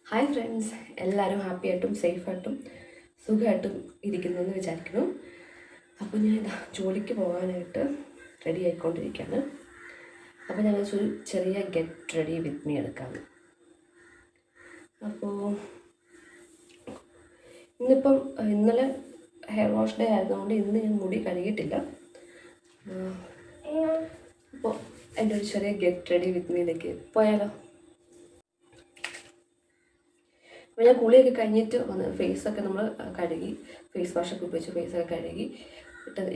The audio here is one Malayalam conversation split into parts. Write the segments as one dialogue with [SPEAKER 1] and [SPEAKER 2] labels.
[SPEAKER 1] ഹായ് ഫ്രണ്ട്സ്, എല്ലാവരും ഹാപ്പിയായിട്ടും സേഫായിട്ടും സുഖമായിട്ടും ഇരിക്കുന്നു എന്ന് വിചാരിക്കുന്നു. അപ്പോൾ ഞാൻ ജോലിക്ക് പോകാനായിട്ട് റെഡി ആയിക്കൊണ്ടിരിക്കുകയാണ്. അപ്പോൾ ഞാൻ ഒരു ചെറിയ ഗെറ്റ് റെഡി വിത്ത് മീ എടുക്കാമെന്ന്. അപ്പോൾ ഇന്നലെ ഹെയർ വാഷ് ഡേ ആയതുകൊണ്ട് ഇന്ന് ഞാൻ മുടി കഴുകിയിട്ടില്ല. അപ്പോൾ എൻ്റെ ഒരു ചെറിയ ഗെറ്റ് റെഡി വിത്ത് മീയിലേക്ക് പോയാലോ? അപ്പോൾ ഞാൻ കുളിയൊക്കെ കഴിഞ്ഞിട്ട് വന്ന് ഫേസൊക്കെ നമ്മൾ കഴുകി, ഫേസ് വാഷൊക്കെ ഉപയോഗിച്ച് ഫേസൊക്കെ കഴുകി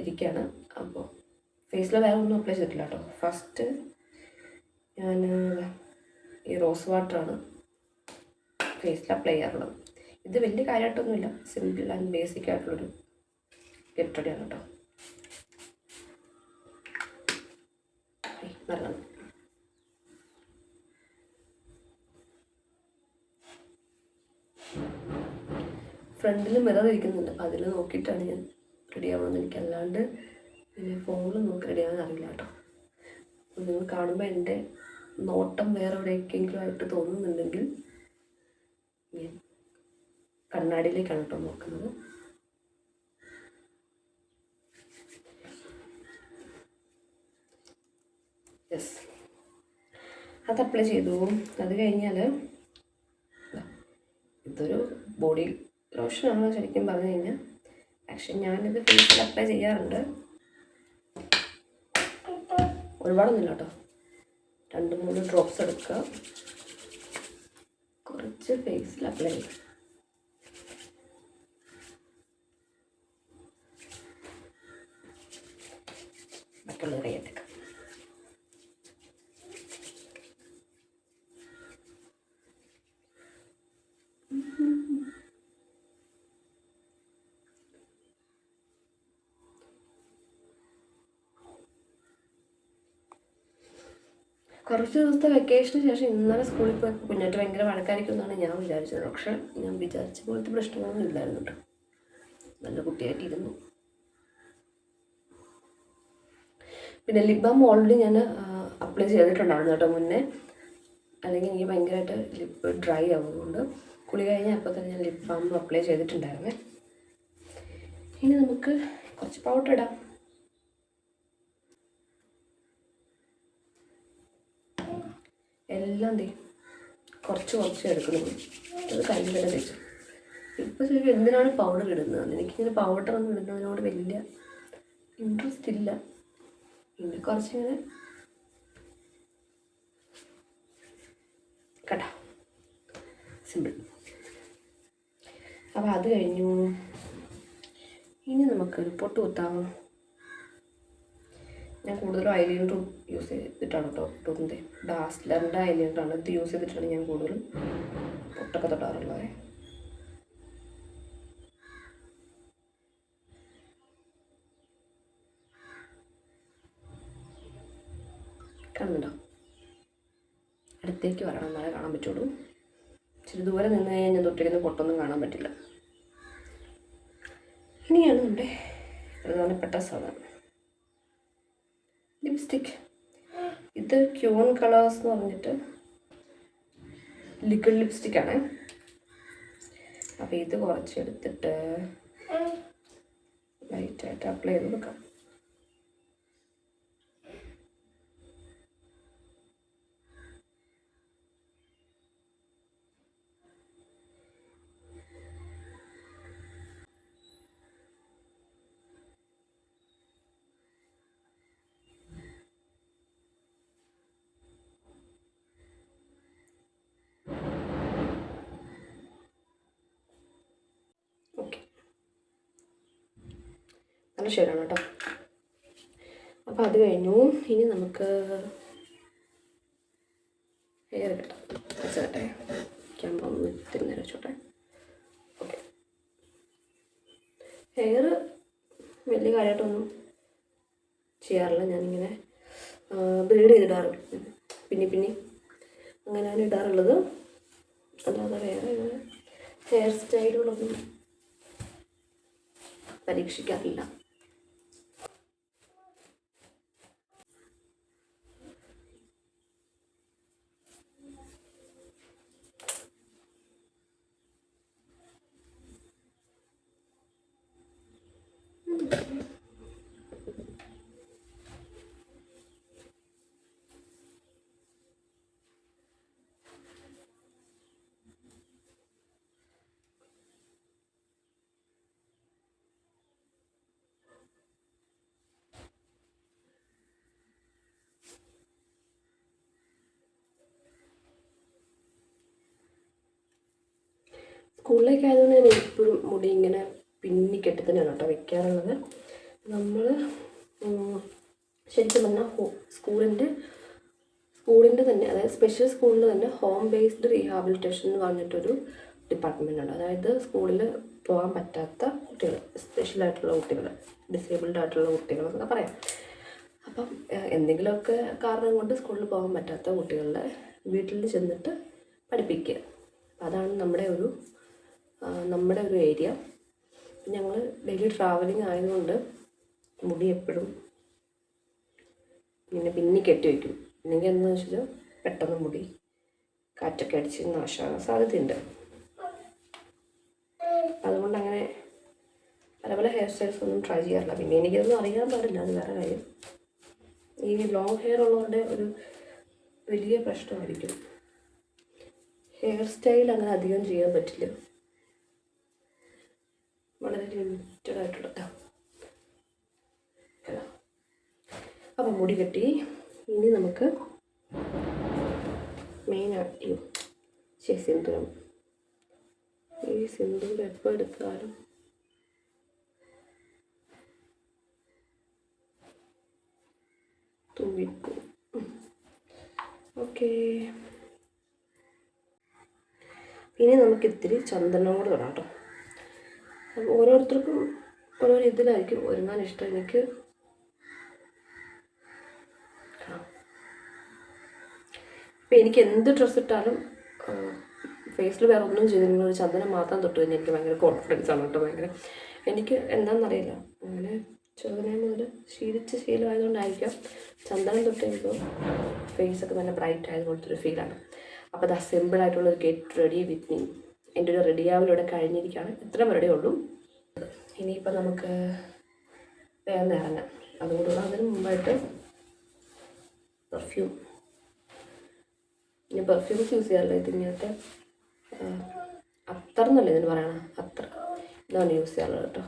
[SPEAKER 1] ഇരിക്കുകയാണ്. അപ്പോൾ ഫേസിൽ വേറെ ഒന്നും അപ്ലൈ ചെയ്തിട്ടില്ല കേട്ടോ. ഫസ്റ്റ് ഞാൻ ഈ റോസ് വാട്ടറാണ് ഫേസിൽ അപ്ലൈ ചെയ്യാറുള്ളത്. ഇത് വലിയ കാര്യമായിട്ടൊന്നുമില്ല, സിമ്പിൾ ആൻഡ് ബേസിക് ആയിട്ടുള്ളൊരു ഗെറ്റ് റെഡിയാണ് കേട്ടോ. നല്ലതാണ്. ഫ്രണ്ടിൽ മിറർ ഇരിക്കുന്നുണ്ട്, അപ്പോൾ അതിൽ നോക്കിയിട്ടാണ് ഞാൻ റെഡി ആവണമെന്ന്. എനിക്കല്ലാണ്ട് പിന്നെ ഫോണിൽ നോക്കി റെഡി ആവാൻ അറിയില്ല കേട്ടോ. അപ്പോൾ നിങ്ങൾ കാണുമ്പോൾ എൻ്റെ നോട്ടം വേറെ എവിടേക്കെങ്കിലും ആയിട്ട് തോന്നുന്നുണ്ടെങ്കിൽ ഞാൻ കണ്ണാടിയിലേക്കാണ് കേട്ടോ നോക്കുന്നത്. യെസ്, അത് അപ്ലൈ ചെയ്തു. അത് കഴിഞ്ഞാൽ ഇതൊരു ബോഡി ലോഷനാണ് ശരിക്കും പറഞ്ഞു കഴിഞ്ഞാൽ. ആക്ച്വലി ഞാനിത് ഫേസിൽ അപ്ലൈ ചെയ്യാറുണ്ട്. ഒരുപാടൊന്നുമില്ല കേട്ടോ, 2-3 ഡ്രോപ്സ് എടുക്കുക, കുറച്ച് ഫേസിൽ അപ്ലൈ ചെയ്യുക. മറ്റുള്ളത് കയ്യെടുക്കുക. കുറച്ച് ദിവസത്തെ വെക്കേഷന് ശേഷം ഇന്നലെ സ്കൂളിൽ പോയപ്പോൾ കുഞ്ഞായിട്ട് ഭയങ്കര വഴക്കായിരിക്കും എന്നാണ് ഞാൻ വിചാരിച്ചത്. പക്ഷേ ഞാൻ വിചാരിച്ച പോലത്തെ പ്രശ്നങ്ങളൊന്നും ഇല്ലായിരുന്നു കേട്ടോ. നല്ല കുട്ടിയായിട്ടിരുന്നു. പിന്നെ ലിപ് ബാം ഓൾറെഡി ഞാൻ അപ്ലൈ ചെയ്തിട്ടുണ്ടായിരുന്നു കേട്ടോ മുന്നേ. അല്ലെങ്കിൽ എനിക്ക് ഭയങ്കരമായിട്ട് ലിപ്പ് ഡ്രൈ ആവുന്നതുകൊണ്ട് കുളി കഴിഞ്ഞാൽ അപ്പോൾ തന്നെ ഞാൻ ലിപ് ബാം അപ്ലൈ ചെയ്തിട്ടുണ്ടായിരുന്നേ. ഇനി നമുക്ക് കുറച്ച് പൗഡർ ഇടാം. എല്ലാം കുറച്ച് എടുക്കണം. അത് കയ്യിലിട്ട് തേച്ചു. ഇപ്പോൾ ശരിക്കും എന്തിനാണ് പൗഡർ ഇടുന്നത്? എനിക്കിങ്ങനെ പൗഡറൊന്നും ഇടുന്നതിനോട് വലിയ ഇൻട്രസ്റ്റ് ഇല്ല. പിന്നെ കുറച്ചിങ്ങനെ കേട്ടോ, സിമ്പിൾ. അപ്പോൾ അത് കഴിഞ്ഞു. ഇനി നമുക്കൊരു പൊട്ട് കുത്താം. ഞാൻ കൂടുതലും ഐലൈനർ യൂസ് ചെയ്തിട്ടാണ് കേട്ടോ പൊട്ടുന്നത്. ഡാസ്ലറിൻ്റെ ഐലൈനറാണ്, ഇത് യൂസ് ചെയ്തിട്ടാണ് ഞാൻ കൂടുതലും പൊട്ടൊക്കെ തൊട്ടാറുള്ളത്. കാണുന്നുണ്ടോ? അടുത്തേക്ക് വരണം, എന്നാലേ കാണാൻ പറ്റുള്ളൂ. ഇച്ചിരി ദൂരെ നിന്ന് കഴിഞ്ഞാൽ ഞാൻ തൊട്ടിരിക്കുന്ന പൊട്ടൊന്നും കാണാൻ പറ്റില്ല. ഇനിയാണ് നമ്മുടെ പ്രധാനപ്പെട്ട സാധനം, ലിപ്സ്റ്റിക്. ഇത് ക്യൂൺ കളേഴ്സ് എന്ന് പറഞ്ഞിട്ട് ലിക്വിഡ് ലിപ്സ്റ്റിക്കാണ്. അപ്പോൾ ഇത് കുറച്ചെടുത്തിട്ട് ലൈറ്റായിട്ട് അപ്ലൈ ചെയ്ത് കൊടുക്കാം. ഓക്കെ, നല്ല ഷെയ്ഡാണ് കേട്ടോ. അപ്പോൾ അത് കഴിഞ്ഞു. ഇനി നമുക്ക് ഹെയർ കെട്ടാം. വെച്ചോട്ടെ, ക്യാമറ ഒന്ന് തിരിഞ്ഞ് വെച്ചോട്ടെ. ഓക്കെ, ഹെയർ വലിയ കാര്യമായിട്ടൊന്നും ചെയ്യാറില്ല. ഞാനിങ്ങനെ ബ്രീഡ് ചെയ്തിടാറുള്ളൂ, പിന്നെ അങ്ങനെയാണ് ഇടാറുള്ളത്. അല്ലാതെ വേറെ ഹെയർ സ്റ്റൈലുകളൊന്നും പരീക്ഷിക്കാറില്ല. സ്കൂളിലേക്ക് ആയതുകൊണ്ട് ഞാൻ എപ്പോഴും മുടി ഇങ്ങനെ പിന്നി കെട്ടി തന്നെയാണ് കേട്ടോ വെക്കാറുള്ളത്. നമ്മൾ ശരിക്കും പറഞ്ഞാൽ സ്കൂളിൻ്റെ തന്നെ, അതായത് സ്പെഷ്യൽ സ്കൂളിൽ തന്നെ ഹോം ബേസ്ഡ് റീഹാബിലിറ്റേഷൻ എന്ന് പറഞ്ഞിട്ടൊരു ഡിപ്പാർട്ട്മെൻ്റ് ഉണ്ട്. അതായത് സ്കൂളിൽ പോകാൻ പറ്റാത്ത കുട്ടികൾ, സ്പെഷ്യലായിട്ടുള്ള കുട്ടികൾ, ഡിസേബിൾഡ് ആയിട്ടുള്ള കുട്ടികൾ എന്നൊക്കെ പറയാം. അപ്പം എന്തെങ്കിലുമൊക്കെ കാരണം കൊണ്ട് സ്കൂളിൽ പോകാൻ പറ്റാത്ത കുട്ടികളുടെ വീട്ടിൽ ചെന്നിട്ട് പഠിപ്പിക്കുക. അതാണ് നമ്മുടെ ഒരു ഏരിയ. ഞങ്ങൾ ഡെയിലി ട്രാവലിംഗ് ആയതുകൊണ്ട് മുടി എപ്പോഴും ഇങ്ങനെ പിന്നി കെട്ടി വയ്ക്കും. അല്ലെങ്കിൽ എന്താണെന്ന് വെച്ചാൽ പെട്ടെന്ന് മുടി കാറ്റൊക്കെ അടിച്ച് നാശമാകാൻ സാധ്യതയുണ്ട്. അതുകൊണ്ട് അങ്ങനെ പല ഹെയർ സ്റ്റൈൽസ് ഒന്നും ട്രൈ ചെയ്യാറില്ല. പിന്നെ എനിക്കൊന്നും അറിയാൻ പാടില്ല, അത് വേറെ കാര്യം. ഈ ലോങ് ഹെയർ ഉള്ളവരുടെ ഒരു വലിയ പ്രശ്നമായിരിക്കും, ഹെയർ സ്റ്റൈൽ അങ്ങനെ അധികം ചെയ്യാൻ പറ്റില്ല, വളരെ ലിമിറ്റഡ് ആയിട്ടുള്ള. അപ്പം മുടി കെട്ടി. ഇനി നമുക്ക് മെയിനായിട്ട് സിന്ദൂരം. ഈ സിന്ദൂരം എപ്പോൾ എടുത്താലും തുമ്പിപ്പോവും. ഓക്കെ, ഇനി നമുക്ക് ഇത്തിരി ചന്ദനം കൂടെ തൊടാം കേട്ടോ. ഓരോരുത്തർക്കും ഓരോ ഇതിലായിരിക്കും ഒരുങ്ങാൻ ഇഷ്ടം. എനിക്ക് ഇപ്പം എനിക്ക് എന്ത് ഡ്രസ്സ് ഇട്ടാലും ഫേസിൽ വേറെ ഒന്നും ചെയ്തില്ലെങ്കിൽ ഒരു ചന്ദനം മാത്രം തൊട്ട് കഴിഞ്ഞാൽ എനിക്ക് ഭയങ്കര കോൺഫിഡൻസ് ആണ് കേട്ടോ. എനിക്ക് എന്താണെന്നറിയില്ല, അങ്ങനെ ചെറുതിനെ മുതൽ ശീലമായതുകൊണ്ടായിരിക്കാം ചന്ദനം തൊട്ട് കഴിയുമ്പോൾ ഫേസൊക്കെ നല്ല ബ്രൈറ്റ് ആയതുപോലത്തെ ഒരു ഫീലാണ്. അപ്പോൾ അത് സിമ്പിളായിട്ടുള്ളൊരു ഗെറ്റ് റെഡി വിത്ത് മീ. എൻ്റെ ഒരു റെഡിയാവലിവിടെ കഴിഞ്ഞിരിക്കുകയാണ്. ഇത്ര പരിപാടിയേ ഉള്ളൂ. ഇനിയിപ്പോൾ നമുക്ക് വേഗം ഇറങ്ങാം. അതുകൊണ്ടുള്ള അതിന് മുമ്പായിട്ട് പെർഫ്യൂം. ഞാൻ പെർഫ്യൂംസ് യൂസ് ചെയ്യാറില്ല. ഇതിനകത്ത് അത്തർ എന്നല്ലേ ഇതിന് പറയണം, അത്തർ, ഇതാണ് യൂസ് ചെയ്യാറുള്ളത് കേട്ടോ.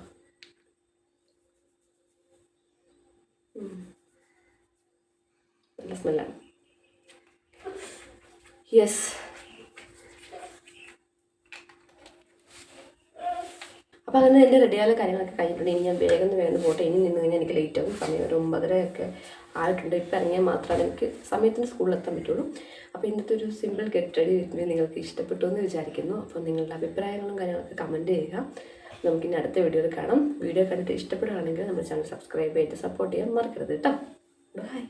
[SPEAKER 1] നല്ല സ്മെല്ലാണ്. യെസ്, അപ്പോൾ അങ്ങനെ എൻ്റെ റെഡിയായ കാര്യങ്ങളൊക്കെ കഴിഞ്ഞിട്ടുണ്ട്. ഇനി ഞാൻ വേഗം പോട്ടെ. ഇനി നിന്ന് കഴിഞ്ഞാൽ എനിക്ക് ലേറ്റ് ആകും. സമയം ഒരു 9:30 ആയിട്ടുണ്ട്. ഇപ്പം ഇറങ്ങിയാൽ മാത്രമേ എനിക്ക് സമയത്തിന് സ്കൂളിലെത്താൻ പറ്റുള്ളൂ. അപ്പോൾ ഇന്നത്തെ ഒരു സിമ്പിൾ ഗെറ്റ് റെഡി വിത്ത് നിങ്ങൾക്ക് ഇഷ്ടപ്പെട്ടു എന്ന് വിചാരിക്കുന്നു. അപ്പോൾ നിങ്ങളുടെ അഭിപ്രായങ്ങളും കാര്യങ്ങളൊക്കെ കമൻറ്റ് ചെയ്യുക. നമുക്കിനി അടുത്ത വീഡിയോയിൽ കാണാം. വീഡിയോ കണ്ടിട്ട് ഇഷ്ടപ്പെടുകയാണെങ്കിൽ നമ്മുടെ ചാനൽ സബ്സ്ക്രൈബ് ചെയ്ത് സപ്പോർട്ട് ചെയ്യാൻ മറക്കരുത് കേട്ടോ. ബൈ.